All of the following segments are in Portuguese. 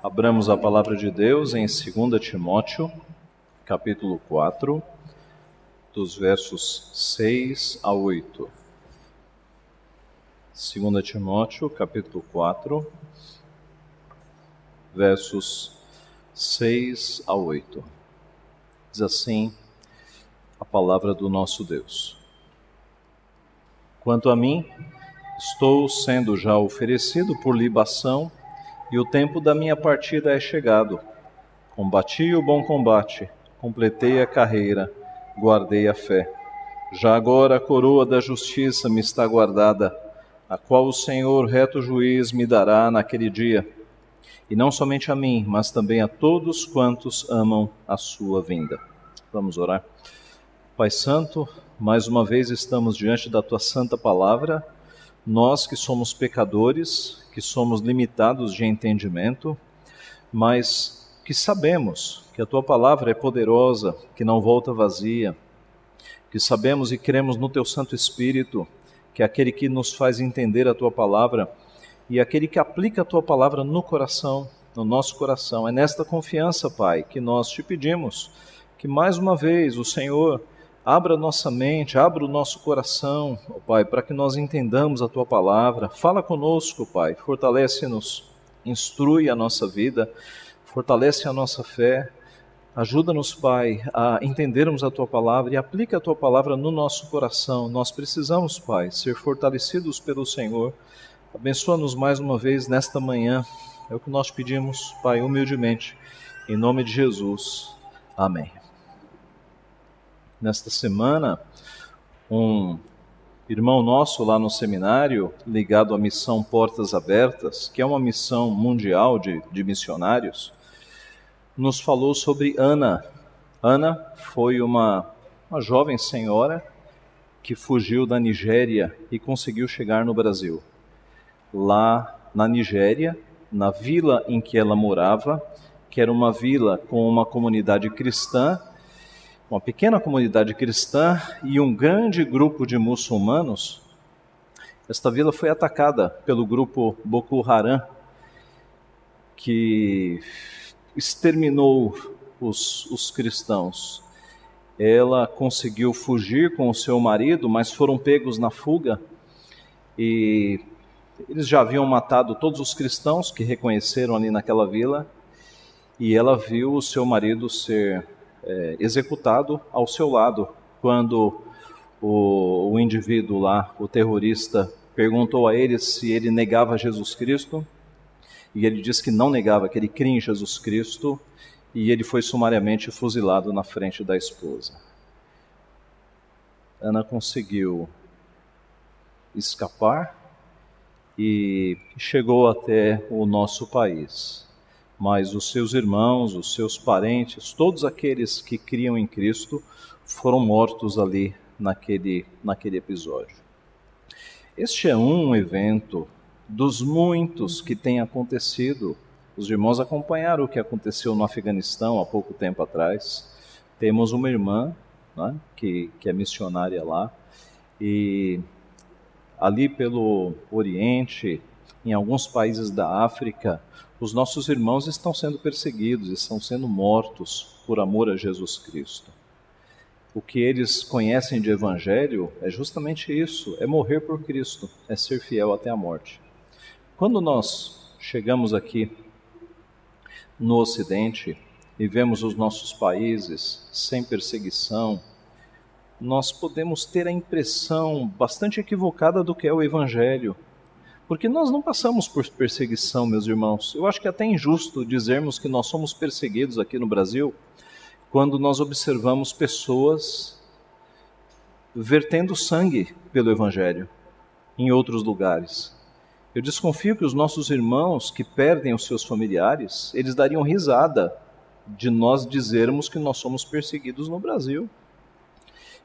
Abramos a palavra de Deus em 2 Timóteo, capítulo 4, dos versos 6 a 8. 2 Timóteo, capítulo 4, versos 6 a 8. Diz assim a palavra do nosso Deus. Quanto a mim, estou sendo já oferecido por libação, e o tempo da minha partida é chegado. Combati o bom combate, completei a carreira, guardei a fé. Já agora a coroa da justiça me está guardada, a qual o Senhor, reto juiz, me dará naquele dia. E não somente a mim, mas também a todos quantos amam a sua vinda. Vamos orar. Pai Santo, mais uma vez estamos diante da Tua Santa Palavra, nós que somos pecadores, que somos limitados de entendimento, mas que sabemos que a Tua Palavra é poderosa, que não volta vazia, que sabemos e cremos no Teu Santo Espírito, que é aquele que nos faz entender a Tua Palavra e aquele que aplica a Tua Palavra no coração, no nosso coração. É nesta confiança, Pai, que nós Te pedimos que mais uma vez o Senhor abra nossa mente, abra o nosso coração, ó Pai, para que nós entendamos a Tua Palavra. Fala conosco, Pai, fortalece-nos, instrui a nossa vida, fortalece a nossa fé. Ajuda-nos, Pai, a entendermos a Tua Palavra e aplica a Tua Palavra no nosso coração. Nós precisamos, Pai, ser fortalecidos pelo Senhor. Abençoa-nos mais uma vez nesta manhã. É o que nós pedimos, Pai, humildemente, em nome de Jesus. Amém. Nesta semana, um irmão nosso lá no seminário, ligado à missão Portas Abertas, que é uma missão mundial de missionários, nos falou sobre Ana. Ana foi uma jovem senhora que fugiu da Nigéria e conseguiu chegar no Brasil. Lá na Nigéria, na vila em que ela morava, que era uma vila com uma comunidade cristã, uma pequena comunidade cristã e um grande grupo de muçulmanos, esta vila foi atacada pelo grupo Boko Haram, que exterminou os cristãos. Ela conseguiu fugir com o seu marido, mas foram pegos na fuga e eles já haviam matado todos os cristãos que reconheceram ali naquela vila, e ela viu o seu marido ser executado ao seu lado, quando o indivíduo lá, o terrorista, perguntou a ele se ele negava Jesus Cristo, e ele disse que não negava, que ele cria em Jesus Cristo, e ele foi sumariamente fuzilado na frente da esposa. Ana conseguiu escapar e chegou até o nosso país. Mas os seus irmãos, os seus parentes, todos aqueles que criam em Cristo, foram mortos ali naquele episódio. Este é um evento dos muitos que têm acontecido. Os irmãos acompanharam o que aconteceu no Afeganistão há pouco tempo atrás. Temos uma irmã, né, que é missionária lá, e ali pelo Oriente, em alguns países da África, os nossos irmãos estão sendo perseguidos, estão sendo mortos por amor a Jesus Cristo. O que eles conhecem de evangelho é justamente isso, é morrer por Cristo, é ser fiel até a morte. Quando nós chegamos aqui no Ocidente e vemos os nossos países sem perseguição, nós podemos ter a impressão bastante equivocada do que é o evangelho. Porque nós não passamos por perseguição, meus irmãos. Eu acho que é até injusto dizermos que nós somos perseguidos aqui no Brasil, quando nós observamos pessoas vertendo sangue pelo Evangelho em outros lugares. Eu desconfio que os nossos irmãos que perdem os seus familiares, eles dariam risada de nós dizermos que nós somos perseguidos no Brasil.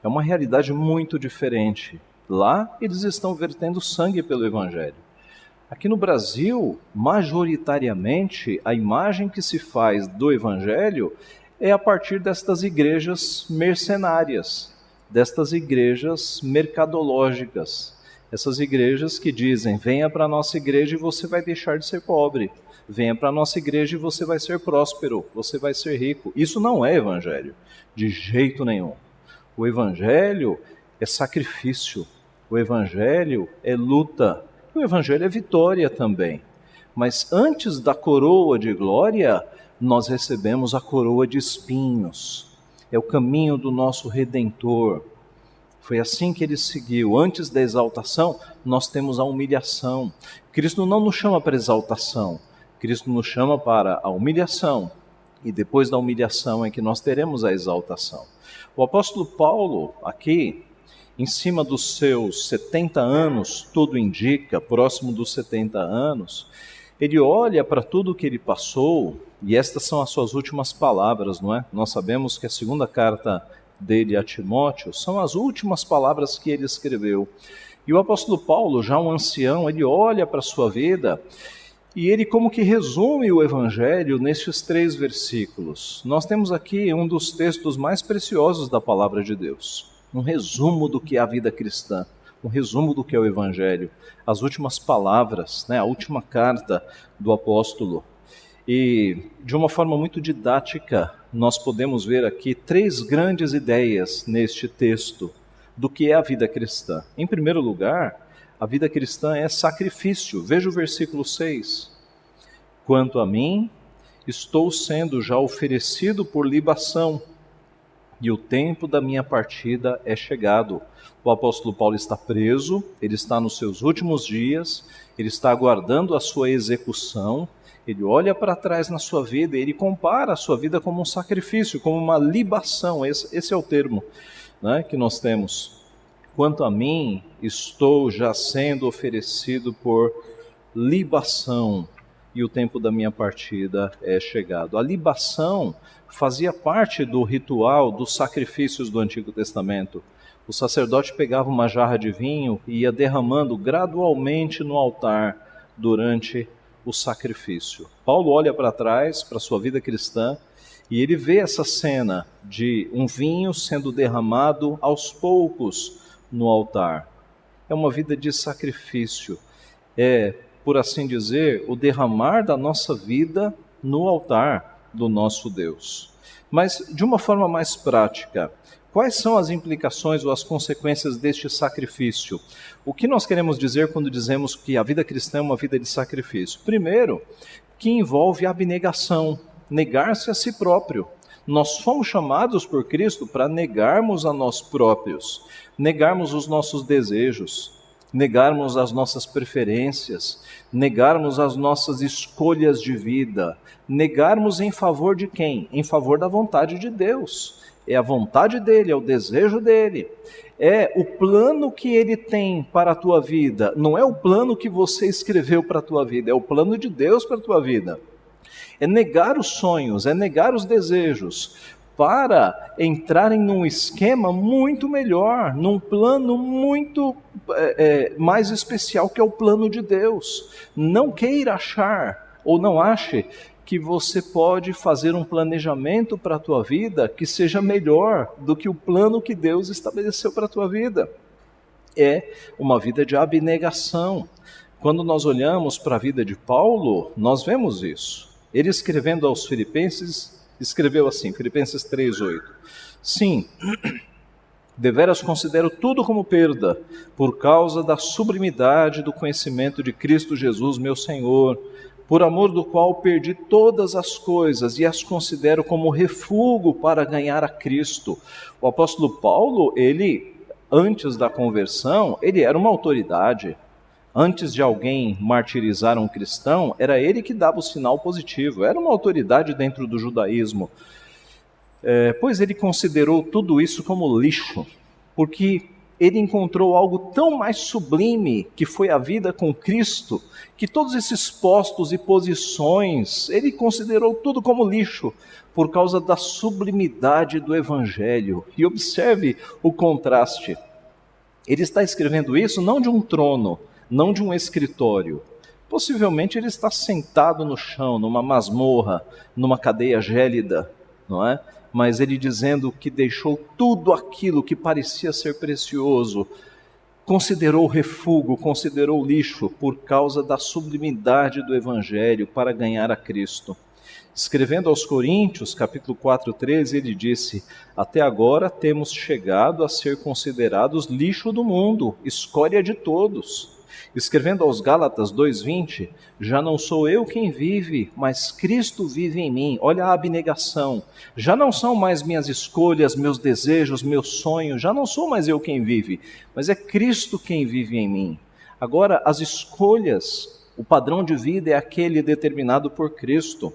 É uma realidade muito diferente. Lá, eles estão vertendo sangue pelo Evangelho. Aqui no Brasil, majoritariamente, a imagem que se faz do Evangelho é a partir destas igrejas mercenárias, destas igrejas mercadológicas, essas igrejas que dizem, venha para a nossa igreja e você vai deixar de ser pobre, venha para a nossa igreja e você vai ser próspero, você vai ser rico. Isso não é evangelho, de jeito nenhum. O evangelho é sacrifício, o evangelho é luta, o evangelho é vitória também. Mas antes da coroa de glória, nós recebemos a coroa de espinhos. É o caminho do nosso Redentor. Foi assim que ele seguiu. Antes da exaltação, nós temos a humilhação. Cristo não nos chama para exaltação, Cristo nos chama para a humilhação. E depois da humilhação é que nós teremos a exaltação. O apóstolo Paulo, aqui, em cima dos seus 70 anos, tudo indica, próximo dos 70 anos, ele olha para tudo o que ele passou, e estas são as suas últimas palavras, não é? Nós sabemos que a segunda carta dele a Timóteo são as últimas palavras que ele escreveu. E o apóstolo Paulo, já um ancião, ele olha para a sua vida e ele como que resume o evangelho nestes 3 versículos. Nós temos aqui um dos textos mais preciosos da palavra de Deus, um resumo do que é a vida cristã, um resumo do que é o evangelho, as últimas palavras, né, a última carta do apóstolo. E de uma forma muito didática, nós podemos ver aqui 3 grandes ideias neste texto do que é a vida cristã. Em primeiro lugar, a vida cristã é sacrifício. Veja o versículo 6. Quanto a mim, estou sendo já oferecido por libação, e o tempo da minha partida é chegado. O apóstolo Paulo está preso, ele está nos seus últimos dias, ele está aguardando a sua execução. Ele olha para trás na sua vida e ele compara a sua vida como um sacrifício, como uma libação. Esse é o termo, né, que nós temos. Quanto a mim, estou já sendo oferecido por libação, e o tempo da minha partida é chegado. A libação fazia parte do ritual dos sacrifícios do Antigo Testamento. O sacerdote pegava uma jarra de vinho e ia derramando gradualmente no altar durante o sacrifício. Paulo olha para trás, para a sua vida cristã, e ele vê essa cena de um vinho sendo derramado aos poucos no altar. É uma vida de sacrifício, é, por assim dizer, o derramar da nossa vida no altar do nosso Deus. Mas, de uma forma mais prática, quais são as implicações ou as consequências deste sacrifício? O que nós queremos dizer quando dizemos que a vida cristã é uma vida de sacrifício? Primeiro, que envolve abnegação, negar-se a si próprio. Nós fomos chamados por Cristo para negarmos a nós próprios, negarmos os nossos desejos, negarmos as nossas preferências, negarmos as nossas escolhas de vida, negarmos em favor de quem? Em favor da vontade de Deus. É a vontade dele, é o desejo dele, é o plano que ele tem para a tua vida. Não é o plano que você escreveu para a tua vida, é o plano de Deus para a tua vida. É negar os sonhos, é negar os desejos, para entrarem num esquema muito melhor, num plano muito mais especial, que é o plano de Deus. Não queira achar, ou não ache, que você pode fazer um planejamento para a tua vida que seja melhor do que o plano que Deus estabeleceu para a tua vida. É uma vida de abnegação. Quando nós olhamos para a vida de Paulo, nós vemos isso. Ele, escrevendo aos Filipenses, escreveu assim, Filipenses 3:8. Sim, deveras considero tudo como perda, por causa da sublimidade do conhecimento de Cristo Jesus, meu Senhor, por amor do qual perdi todas as coisas e as considero como refúgio para ganhar a Cristo. O apóstolo Paulo, ele, antes da conversão, ele era uma autoridade. Antes de alguém martirizar um cristão, era ele que dava o sinal positivo, era uma autoridade dentro do judaísmo. Pois ele considerou tudo isso como lixo, porque ele encontrou algo tão mais sublime, que foi a vida com Cristo, que todos esses postos e posições, ele considerou tudo como lixo, por causa da sublimidade do Evangelho. E observe o contraste. Ele está escrevendo isso não de um trono, não de um escritório. Possivelmente ele está sentado no chão, numa masmorra, numa cadeia gélida, não é? Mas ele dizendo que deixou tudo aquilo que parecia ser precioso considerou refúgio, considerou lixo por causa da sublimidade do Evangelho para ganhar a Cristo. Escrevendo aos Coríntios, capítulo 4:13, ele disse: até agora temos chegado a ser considerados lixo do mundo, escória de todos. Escrevendo aos Gálatas 2:20, já não sou eu quem vive, mas Cristo vive em mim. Olha a abnegação. Já não são mais minhas escolhas, meus desejos, meus sonhos, já não sou mais eu quem vive, mas é Cristo quem vive em mim. Agora, as escolhas, o padrão de vida é aquele determinado por Cristo.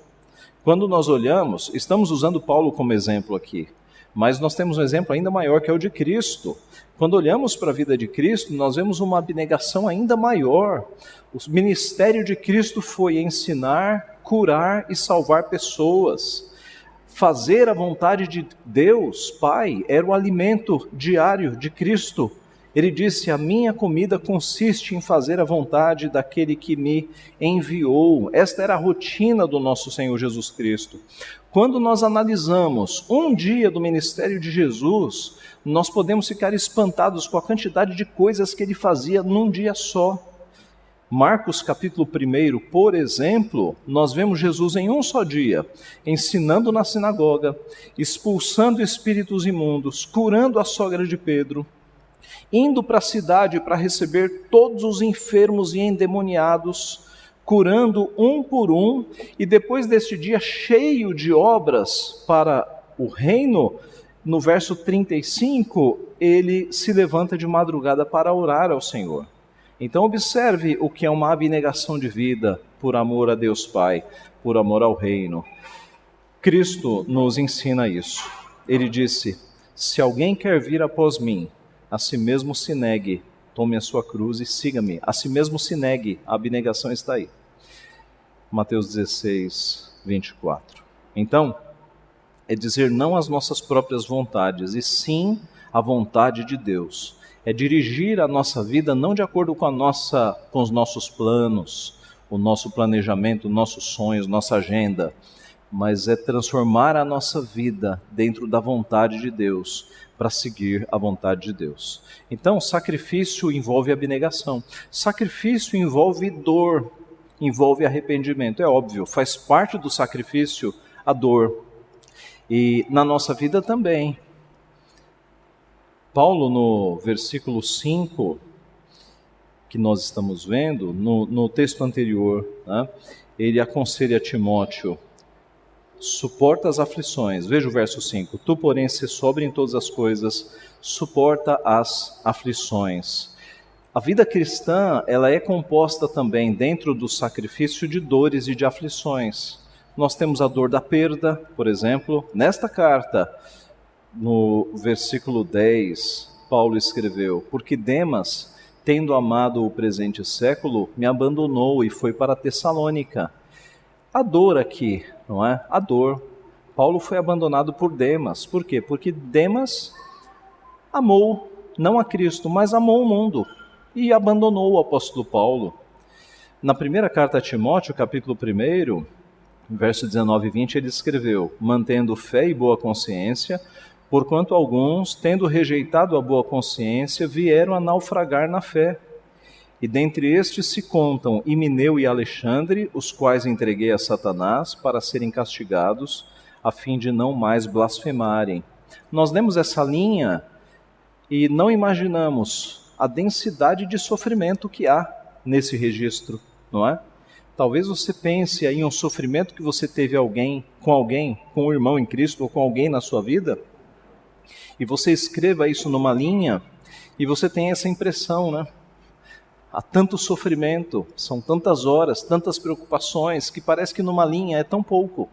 Quando nós olhamos, estamos usando Paulo como exemplo aqui, mas nós temos um exemplo ainda maior que é o de Cristo. Quando olhamos para a vida de Cristo, nós vemos uma abnegação ainda maior. O ministério de Cristo foi ensinar, curar e salvar pessoas. Fazer a vontade de Deus, Pai, era o alimento diário de Cristo. Ele disse: a minha comida consiste em fazer a vontade daquele que me enviou. Esta era a rotina do nosso Senhor Jesus Cristo. Quando nós analisamos um dia do ministério de Jesus, nós podemos ficar espantados com a quantidade de coisas que ele fazia num dia só. Marcos capítulo 1, por exemplo, nós vemos Jesus em um só dia, ensinando na sinagoga, expulsando espíritos imundos, curando a sogra de Pedro, indo para a cidade para receber todos os enfermos e endemoniados, curando um por um, e depois deste dia cheio de obras para o reino, no verso 35, ele se levanta de madrugada para orar ao Senhor. Então observe o que é uma abnegação de vida por amor a Deus Pai, por amor ao reino. Cristo nos ensina isso. Ele disse: se alguém quer vir após mim, a si mesmo se negue, tome a sua cruz e siga-me. A si mesmo se negue, a abnegação está aí. Mateus 16:24. Então, é dizer não às nossas próprias vontades, e sim à vontade de Deus. É dirigir a nossa vida não de acordo com os nossos planos, o nosso planejamento, nossos sonhos, nossa agenda, mas é transformar a nossa vida dentro da vontade de Deus, para seguir a vontade de Deus. Então, sacrifício envolve abnegação. Sacrifício envolve dor, envolve arrependimento. É óbvio, faz parte do sacrifício a dor. E na nossa vida também. Paulo, no versículo 5, que nós estamos vendo, no texto anterior, né, ele aconselha Timóteo: suporta as aflições. Veja o verso 5. Tu, porém, se sóbrio em todas as coisas, suporta as aflições. A vida cristã, ela é composta também dentro do sacrifício de dores e de aflições. Nós temos a dor da perda, por exemplo. Nesta carta, no versículo 10, Paulo escreveu: porque Demas, tendo amado o presente século, me abandonou e foi para Tessalônica. A dor aqui, não é? A dor. Paulo foi abandonado por Demas. Por quê? Porque Demas amou, não a Cristo, mas amou o mundo e abandonou o apóstolo Paulo. Na primeira carta a Timóteo, capítulo 1, verso 19 e 20, ele escreveu: mantendo fé e boa consciência, porquanto alguns, tendo rejeitado a boa consciência, vieram a naufragar na fé. E dentre estes se contam Himeneu e Alexandre, os quais entreguei a Satanás para serem castigados, a fim de não mais blasfemarem. Nós lemos essa linha e não imaginamos a densidade de sofrimento que há nesse registro, não é? Talvez você pense aí em um sofrimento que você teve com um irmão em Cristo ou com alguém na sua vida, e você escreva isso numa linha e você tem essa impressão, né? Há tanto sofrimento, são tantas horas, tantas preocupações, que parece que numa linha é tão pouco.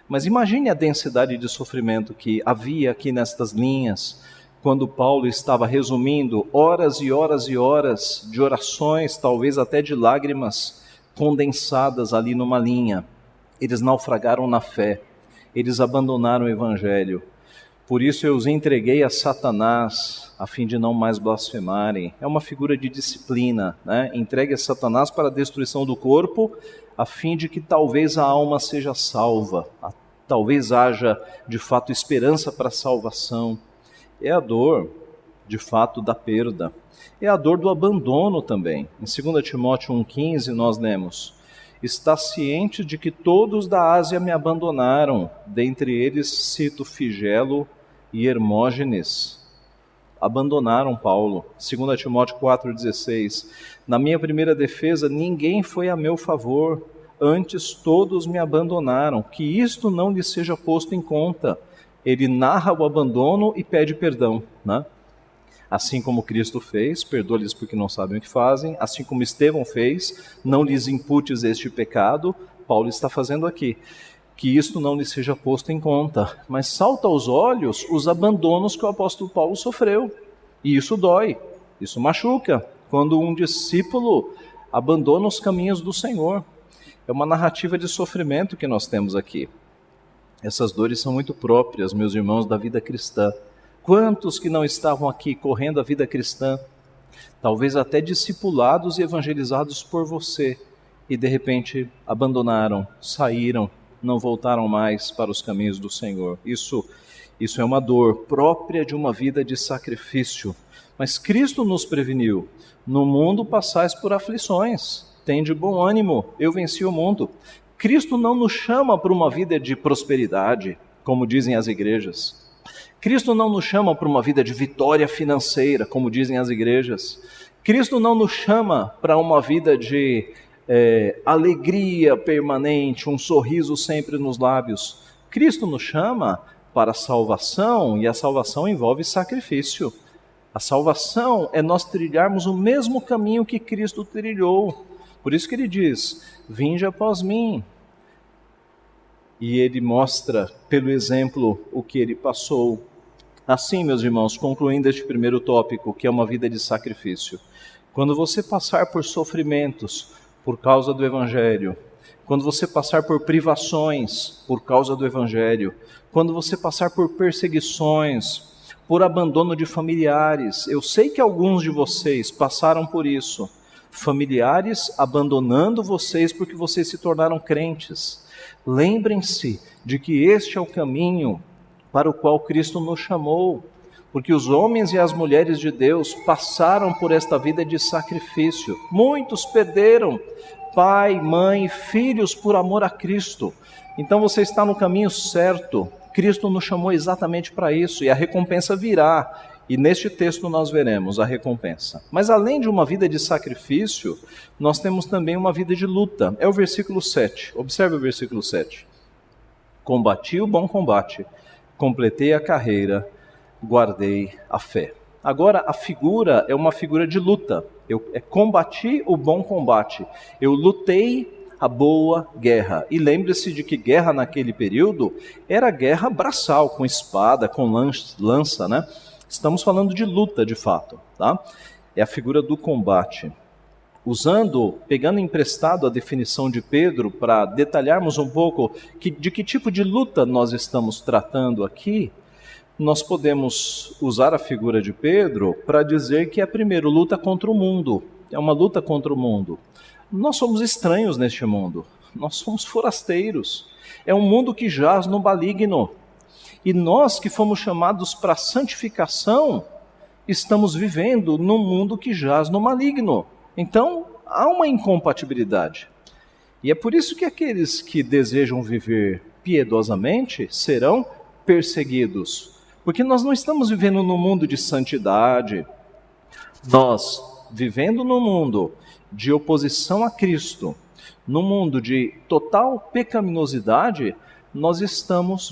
Mas imagine a densidade de sofrimento que havia aqui nestas linhas, quando Paulo estava resumindo horas e horas e horas de orações, talvez até de lágrimas condensadas ali numa linha. Eles naufragaram na fé, eles abandonaram o Evangelho. Por isso eu os entreguei a Satanás, a fim de não mais blasfemarem. É uma figura de disciplina, né? Entregue a Satanás para a destruição do corpo, a fim de que talvez a alma seja salva, talvez haja de fato esperança para a salvação. É a dor, de fato, da perda. é a dor do abandono também. Em 2 Timóteo 1,15 nós lemos: está ciente de que todos da Ásia me abandonaram, dentre eles cito Figelo e Hermógenes. Abandonaram Paulo. 2 Timóteo 4,16: na minha primeira defesa ninguém foi a meu favor, antes todos me abandonaram, que isto não lhe seja posto em conta. Ele narra o abandono e pede perdão, né? Assim como Cristo fez, perdoa-lhes porque não sabem o que fazem, assim como Estevão fez, não lhes imputes este pecado, Paulo está fazendo aqui. Que isto não lhe seja posto em conta. Mas salta aos olhos os abandonos que o apóstolo Paulo sofreu. E isso dói, isso machuca, quando um discípulo abandona os caminhos do Senhor. É uma narrativa de sofrimento que nós temos aqui. Essas dores são muito próprias, meus irmãos, da vida cristã. Quantos que não estavam aqui correndo a vida cristã, talvez até discipulados e evangelizados por você, e de repente abandonaram, saíram, não voltaram mais para os caminhos do Senhor. Isso é uma dor própria de uma vida de sacrifício. Mas Cristo nos preveniu: no mundo passais por aflições, tende bom ânimo, eu venci o mundo. Cristo não nos chama para uma vida de prosperidade, como dizem as igrejas. Cristo não nos chama para uma vida de vitória financeira, como dizem as igrejas. Cristo não nos chama para uma vida de alegria permanente, um sorriso sempre nos lábios. Cristo nos chama para a salvação, e a salvação envolve sacrifício. A salvação é nós trilharmos o mesmo caminho que Cristo trilhou. Por isso que ele diz: vinde após mim. E ele mostra pelo exemplo o que ele passou. Assim, meus irmãos, concluindo este primeiro tópico, que é uma vida de sacrifício, quando você passar por sofrimentos por causa do Evangelho, quando você passar por privações por causa do Evangelho, quando você passar por perseguições, por abandono de familiares, eu sei que alguns de vocês passaram por isso, familiares abandonando vocês porque vocês se tornaram crentes. Lembrem-se de que este é o caminho para o qual Cristo nos chamou, porque os homens e as mulheres de Deus passaram por esta vida de sacrifício. Muitos perderam pai, mãe, filhos por amor a Cristo. Então você está no caminho certo. Cristo nos chamou exatamente para isso, e a recompensa virá. E neste texto nós veremos a recompensa. Mas além de uma vida de sacrifício, nós temos também uma vida de luta. É o versículo 7. Observe o versículo 7. Combati o bom combate, completei a carreira, guardei a fé. Agora a figura é uma figura de luta. Eu combati o bom combate. Eu lutei a boa guerra. E lembre-se de que guerra naquele período era guerra braçal, com espada, com lança, né? Estamos falando de luta, de fato, tá? É a figura do combate. Pegando emprestado a definição de Pedro, para detalharmos um pouco de que tipo de luta nós estamos tratando aqui, nós podemos usar a figura de Pedro para dizer que é, primeiro, luta contra o mundo. É uma luta contra o mundo. Nós somos estranhos neste mundo. Nós somos forasteiros. É um mundo que jaz no maligno. E nós que fomos chamados para a santificação, estamos vivendo num mundo que jaz no maligno. Então, há uma incompatibilidade. E é por isso que aqueles que desejam viver piedosamente serão perseguidos. Porque nós não estamos vivendo num mundo de santidade. Nós, vivendo num mundo de oposição a Cristo, num mundo de total pecaminosidade, nós estamos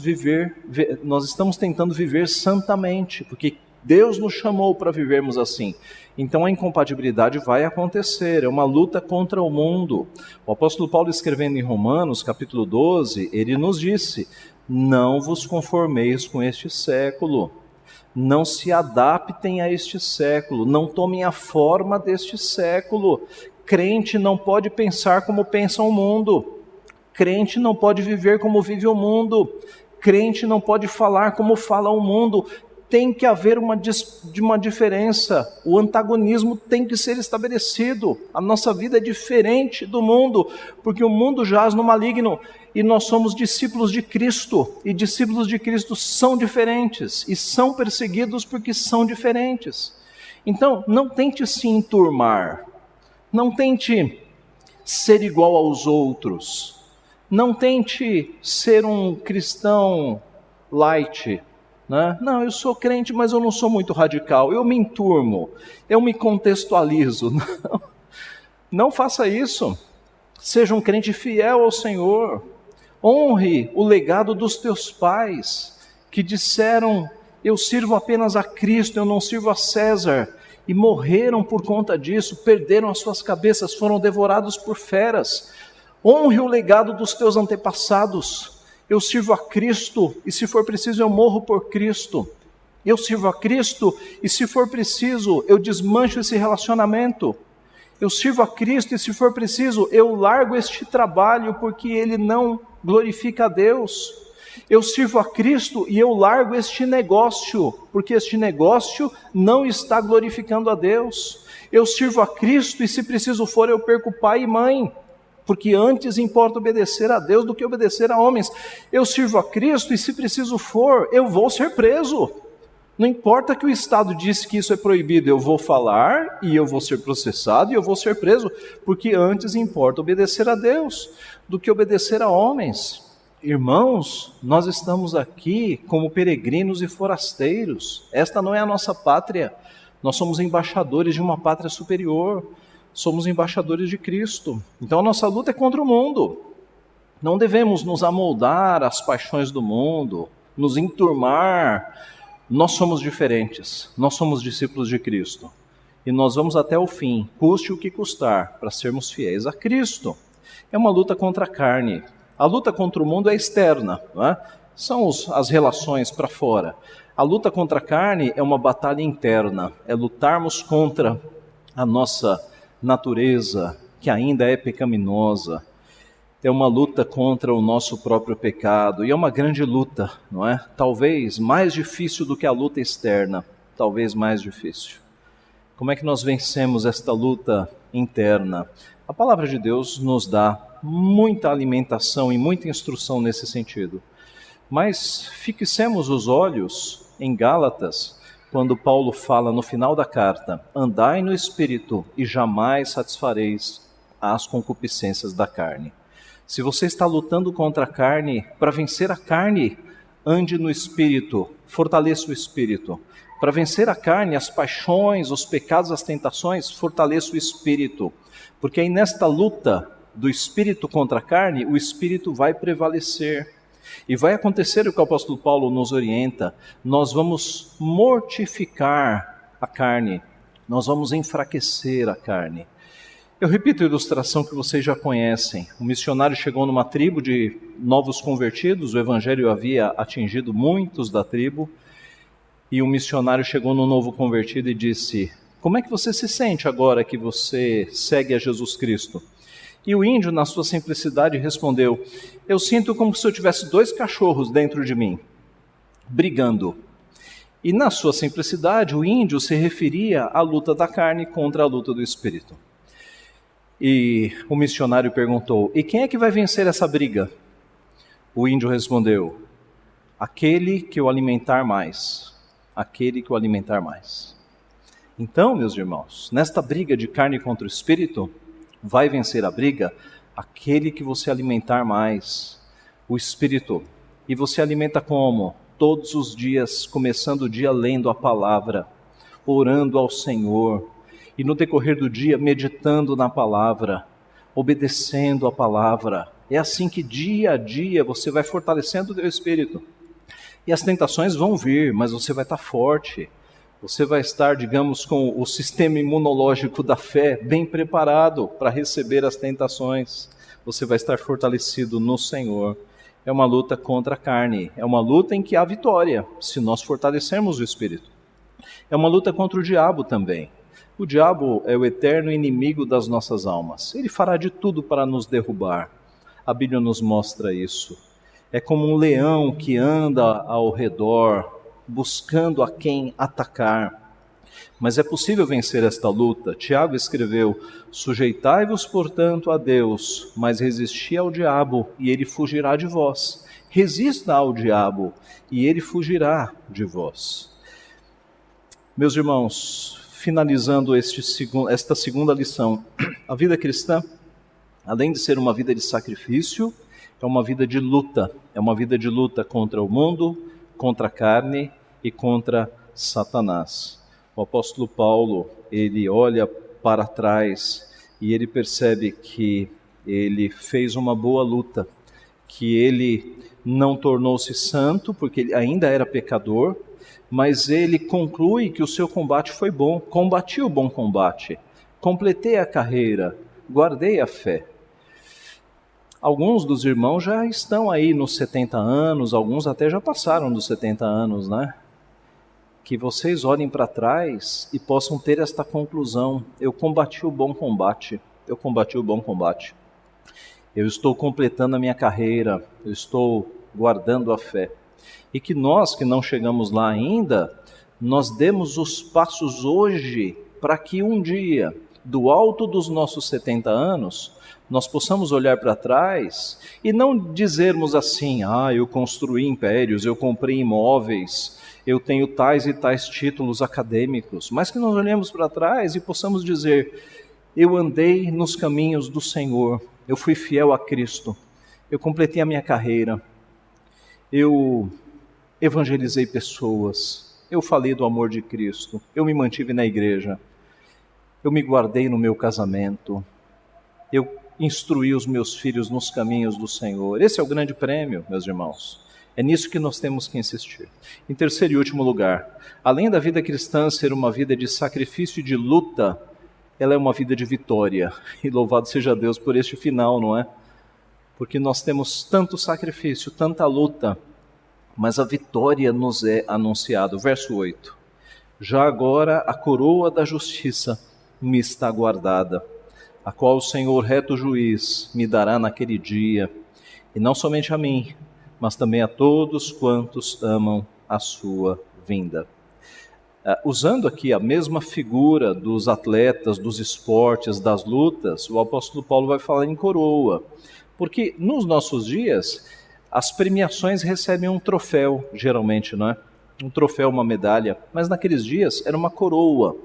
tentando viver santamente, porque Deus nos chamou para vivermos assim. Então a incompatibilidade vai acontecer, é uma luta contra o mundo. O apóstolo Paulo, escrevendo em Romanos, capítulo 12, ele nos disse: não vos conformeis com este século, não se adaptem a este século, não tomem a forma deste século. Crente não pode pensar como pensa o mundo, crente não pode viver como vive o mundo, crente não pode falar como fala o mundo. Tem que haver uma diferença, o antagonismo tem que ser estabelecido. A nossa vida é diferente do mundo, porque o mundo jaz no maligno e nós somos discípulos de Cristo, e discípulos de Cristo são diferentes e são perseguidos porque são diferentes. Então, não tente se enturmar, não tente ser igual aos outros, não tente ser um cristão light, né? Não, eu sou crente, mas eu não sou muito radical, eu me enturmo, eu me contextualizo. Não, não faça isso. Seja um crente fiel ao Senhor. Honre o legado dos teus pais, que disseram: eu sirvo apenas a Cristo, eu não sirvo a César. E morreram por conta disso, perderam as suas cabeças, foram devorados por feras. Honre o legado dos teus antepassados. Eu sirvo a Cristo, e se for preciso eu morro por Cristo. Eu sirvo a Cristo, e se for preciso eu desmancho esse relacionamento. Eu sirvo a Cristo, e se for preciso eu largo este trabalho, porque ele não glorifica a Deus. Eu sirvo a Cristo e eu largo este negócio, porque este negócio não está glorificando a Deus. Eu sirvo a Cristo e se preciso for eu perco pai e mãe, porque antes importa obedecer a Deus do que obedecer a homens. Eu sirvo a Cristo e se preciso for, eu vou ser preso. Não importa que o Estado disse que isso é proibido, eu vou falar e eu vou ser processado e eu vou ser preso, porque antes importa obedecer a Deus do que obedecer a homens. Irmãos, nós estamos aqui como peregrinos e forasteiros. Esta não é a nossa pátria. Nós somos embaixadores de uma pátria superior. Somos embaixadores de Cristo. Então a nossa luta é contra o mundo. Não devemos nos amoldar às paixões do mundo, nos enturmar. Nós somos diferentes. Nós somos discípulos de Cristo. E nós vamos até o fim, custe o que custar, para sermos fiéis a Cristo. É uma luta contra a carne. A luta contra o mundo é externa, não é? São as relações para fora. A luta contra a carne é uma batalha interna, é lutarmos contra a nossa natureza, que ainda é pecaminosa. É uma luta contra o nosso próprio pecado, e é uma grande luta, não é? Talvez mais difícil do que a luta externa, talvez mais difícil. Como é que nós vencemos esta luta interna? A palavra de Deus nos dá muita alimentação e muita instrução nesse sentido. Mas fixemos os olhos em Gálatas, quando Paulo fala no final da carta: andai no Espírito e jamais satisfareis as concupiscências da carne. Se você está lutando contra a carne, para vencer a carne, ande no Espírito, fortaleça o Espírito. Para vencer a carne, as paixões, os pecados, as tentações, fortaleça o Espírito. Porque aí nesta luta do Espírito contra a carne, o Espírito vai prevalecer. E vai acontecer o que o apóstolo Paulo nos orienta: nós vamos mortificar a carne, nós vamos enfraquecer a carne. Eu repito a ilustração que vocês já conhecem. Um missionário chegou numa tribo de novos convertidos, o evangelho havia atingido muitos da tribo, e um missionário chegou num novo convertido e disse: como é que você se sente agora que você segue a Jesus Cristo? E o índio, na sua simplicidade, respondeu: eu sinto como se eu tivesse 2 cachorros dentro de mim, brigando. E na sua simplicidade, o índio se referia à luta da carne contra a luta do Espírito. E o missionário perguntou: e quem é que vai vencer essa briga? O índio respondeu: aquele que o alimentar mais. Aquele que o alimentar mais. Então, meus irmãos, nesta briga de carne contra o Espírito, vai vencer a briga aquele que você alimentar mais, o Espírito. E você alimenta como? Todos os dias, começando o dia lendo a palavra, orando ao Senhor, e no decorrer do dia meditando na palavra, obedecendo a palavra. É assim que dia a dia você vai fortalecendo o teu Espírito. E as tentações vão vir, mas você vai estar forte. Você vai estar, digamos, com o sistema imunológico da fé bem preparado para receber as tentações. Você vai estar fortalecido no Senhor. É uma luta contra a carne. É uma luta em que há vitória, se nós fortalecermos o Espírito. É uma luta contra o diabo também. O diabo é o eterno inimigo das nossas almas. Ele fará de tudo para nos derrubar. A Bíblia nos mostra isso. É como um leão que anda ao redor, buscando a quem atacar. Mas é possível vencer esta luta. Tiago escreveu: sujeitai-vos, portanto, a Deus, mas resisti ao diabo, e ele fugirá de vós. Resista ao diabo, e ele fugirá de vós. Meus irmãos, finalizando esta segunda lição. A vida cristã, além de ser uma vida de sacrifício, é uma vida de luta. É uma vida de luta contra o mundo, contra a carne e contra Satanás. O apóstolo Paulo, ele olha para trás e ele percebe que ele fez uma boa luta, que ele não tornou-se santo, porque ele ainda era pecador, mas ele conclui que o seu combate foi bom. Combati o bom combate, completei a carreira, guardei a fé. Alguns dos irmãos já estão aí nos 70 anos, alguns até já passaram dos 70 anos, né? Que vocês olhem para trás e possam ter esta conclusão: eu combati o bom combate, eu combati o bom combate. Eu estou completando a minha carreira, eu estou guardando a fé. E que nós que não chegamos lá ainda, nós demos os passos hoje para que um dia, do alto dos nossos 70 anos, nós possamos olhar para trás e não dizermos assim: eu construí impérios, eu comprei imóveis, eu tenho tais e tais títulos acadêmicos, mas que nós olhemos para trás e possamos dizer: eu andei nos caminhos do Senhor, eu fui fiel a Cristo, eu completei a minha carreira, eu evangelizei pessoas, eu falei do amor de Cristo, eu me mantive na igreja, eu me guardei no meu casamento, eu instruí os meus filhos nos caminhos do Senhor. Esse é o grande prêmio, meus irmãos. É nisso que nós temos que insistir. Em terceiro e último lugar, além da vida cristã ser uma vida de sacrifício e de luta, ela é uma vida de vitória. E louvado seja Deus por este final, não é? Porque nós temos tanto sacrifício, tanta luta, mas a vitória nos é anunciada. Verso 8. Já agora a coroa da justiça me está guardada, a qual o Senhor reto juiz me dará naquele dia, e não somente a mim, mas também a todos quantos amam a sua vinda. Usando aqui a mesma figura dos atletas, dos esportes, das lutas, o apóstolo Paulo vai falar em coroa, porque nos nossos dias as premiações recebem um troféu, geralmente, não é? Um troféu, uma medalha, mas naqueles dias era uma coroa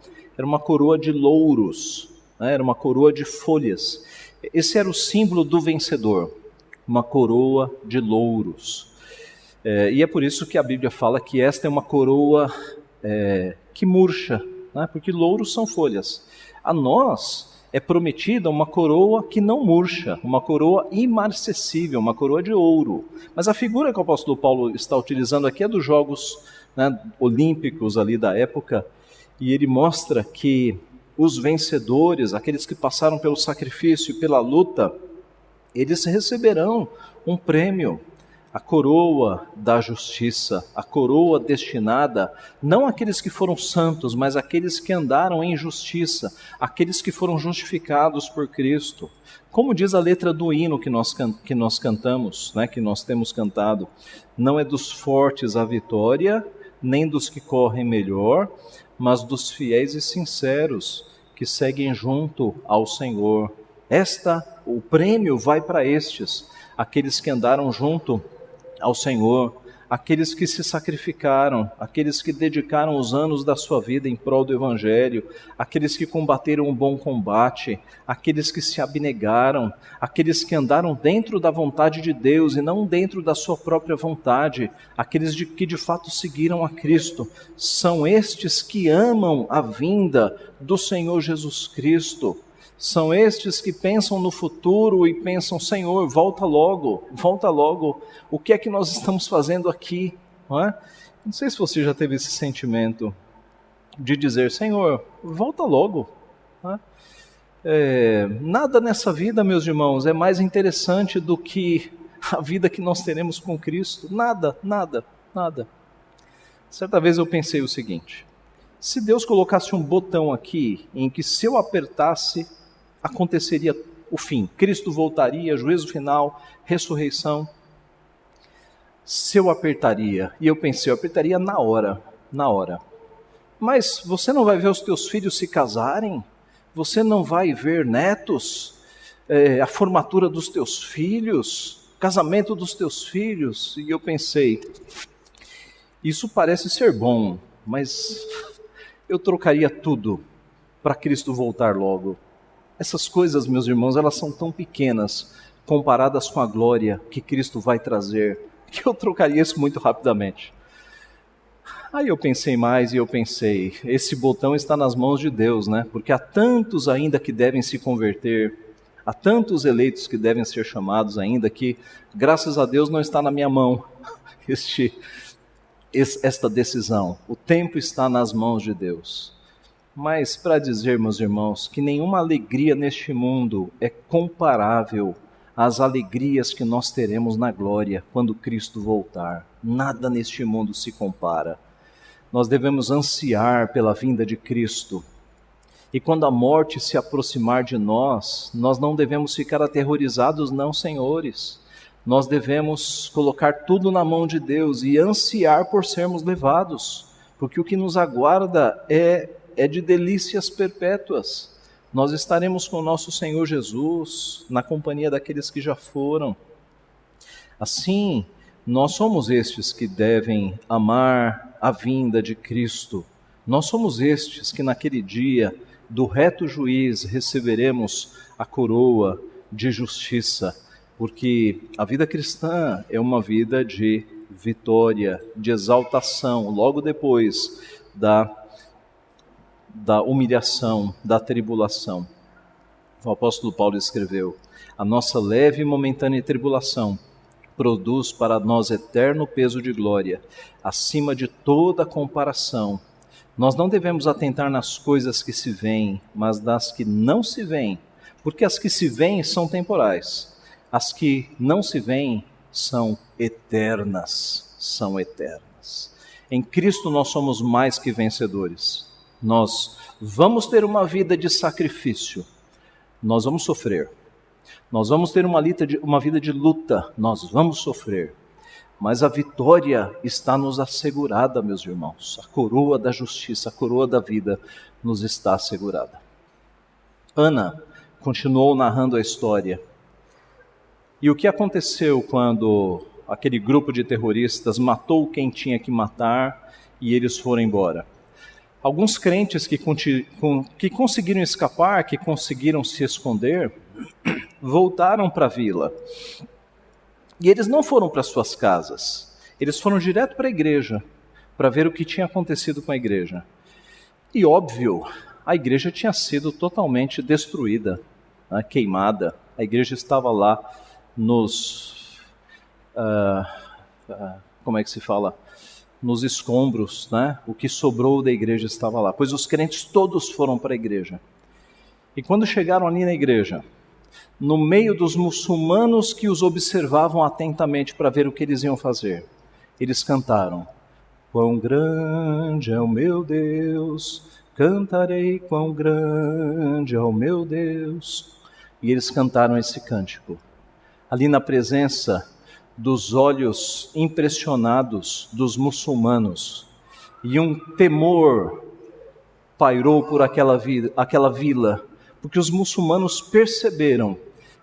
de louros, né? Era uma coroa de folhas. Esse era o símbolo do vencedor, uma coroa de louros. E é por isso que a Bíblia fala que esta é uma coroa que murcha, né? Porque louros são folhas. A nós é prometida uma coroa que não murcha, uma coroa imarcessível, uma coroa de ouro. Mas a figura que o apóstolo Paulo está utilizando aqui é dos Jogos, né, olímpicos ali da época, e ele mostra que os vencedores, aqueles que passaram pelo sacrifício e pela luta, eles receberão um prêmio, a coroa da justiça, a coroa destinada não àqueles que foram santos, mas àqueles que andaram em justiça, aqueles que foram justificados por Cristo. Como diz a letra do hino que nós cantamos, né, que nós temos cantado: não é dos fortes a vitória, nem dos que correm melhor, mas dos fiéis e sinceros que seguem junto ao Senhor. O prêmio vai para estes, aqueles que andaram junto ao Senhor, aqueles que se sacrificaram, aqueles que dedicaram os anos da sua vida em prol do Evangelho, aqueles que combateram o bom combate, aqueles que se abnegaram, aqueles que andaram dentro da vontade de Deus e não dentro da sua própria vontade, aqueles que de fato seguiram a Cristo. São estes que amam a vinda do Senhor Jesus Cristo. São estes que pensam no futuro e pensam: Senhor, volta logo, o que é que nós estamos fazendo aqui? Não é? Não sei se você já teve esse sentimento de dizer: Senhor, volta logo. Não é? Nada nessa vida, meus irmãos, é mais interessante do que a vida que nós teremos com Cristo. Nada. Certa vez eu pensei o seguinte: se Deus colocasse um botão aqui em que, se eu apertasse, aconteceria o fim, Cristo voltaria, juízo final, ressurreição. Se eu apertaria, e eu pensei, eu apertaria na hora. Mas você não vai ver os teus filhos se casarem? Você não vai ver netos? A formatura dos teus filhos? Casamento dos teus filhos? E eu pensei, isso parece ser bom, mas eu trocaria tudo para Cristo voltar logo. Essas coisas, meus irmãos, elas são tão pequenas comparadas com a glória que Cristo vai trazer, que eu trocaria isso muito rapidamente. Aí eu pensei mais e eu pensei, esse botão está nas mãos de Deus, né? Porque há tantos ainda que devem se converter, há tantos eleitos que devem ser chamados ainda, que graças a Deus não está na minha mão esta decisão. O tempo está nas mãos de Deus. Mas para dizer, meus irmãos, que nenhuma alegria neste mundo é comparável às alegrias que nós teremos na glória quando Cristo voltar. Nada neste mundo se compara. Nós devemos ansiar pela vinda de Cristo. E quando a morte se aproximar de nós, nós não devemos ficar aterrorizados, não, senhores. Nós devemos colocar tudo na mão de Deus e ansiar por sermos levados, porque o que nos aguarda é de delícias perpétuas. Nós estaremos com o nosso Senhor Jesus, na companhia daqueles que já foram. Assim, nós somos estes que devem amar a vinda de Cristo. Nós somos estes que naquele dia do reto juiz receberemos a coroa de justiça, porque a vida cristã é uma vida de vitória, de exaltação, logo depois da humilhação, da tribulação. O apóstolo Paulo escreveu: a nossa leve e momentânea tribulação produz para nós eterno peso de glória, acima de toda comparação. Nós não devemos atentar nas coisas que se veem, mas nas que não se veem, porque as que se veem são temporais, as que não se veem são eternas, Em Cristo nós somos mais que vencedores. Nós vamos ter uma vida de sacrifício, nós vamos sofrer. Nós vamos ter uma vida de luta, nós vamos sofrer. Mas a vitória está nos assegurada, meus irmãos. A coroa da justiça, a coroa da vida nos está assegurada. Ana continuou narrando a história. E o que aconteceu quando aquele grupo de terroristas matou quem tinha que matar e eles foram embora? Alguns crentes que conseguiram escapar, que conseguiram se esconder, voltaram para a vila. E eles não foram para suas casas, eles foram direto para a igreja, para ver o que tinha acontecido com a igreja. E óbvio, a igreja tinha sido totalmente destruída, né, queimada. A igreja estava lá nos escombros, né? O que sobrou da igreja estava lá, pois os crentes todos foram para a igreja. E quando chegaram ali na igreja, no meio dos muçulmanos que os observavam atentamente para ver o que eles iam fazer, eles cantaram: quão grande é o meu Deus, cantarei quão grande é o meu Deus. E eles cantaram esse cântico, ali na presença dos olhos impressionados dos muçulmanos, e um temor pairou por aquela vila, porque os muçulmanos perceberam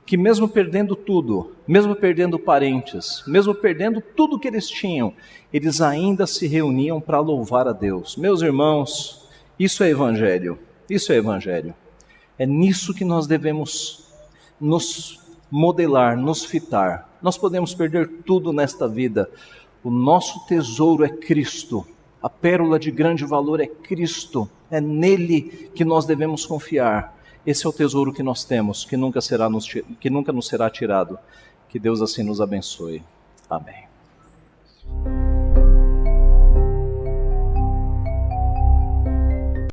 que mesmo perdendo tudo, mesmo perdendo parentes, mesmo perdendo tudo que eles tinham, eles ainda se reuniam para louvar a Deus. Meus irmãos, isso é evangelho, É nisso que nós devemos nos modelar, nos fitar. Nós podemos perder tudo nesta vida, o nosso tesouro é Cristo, a pérola de grande valor é Cristo, é nele que nós devemos confiar. Esse é o tesouro que nós temos, que nunca nos será tirado. Que Deus assim nos abençoe. Amém.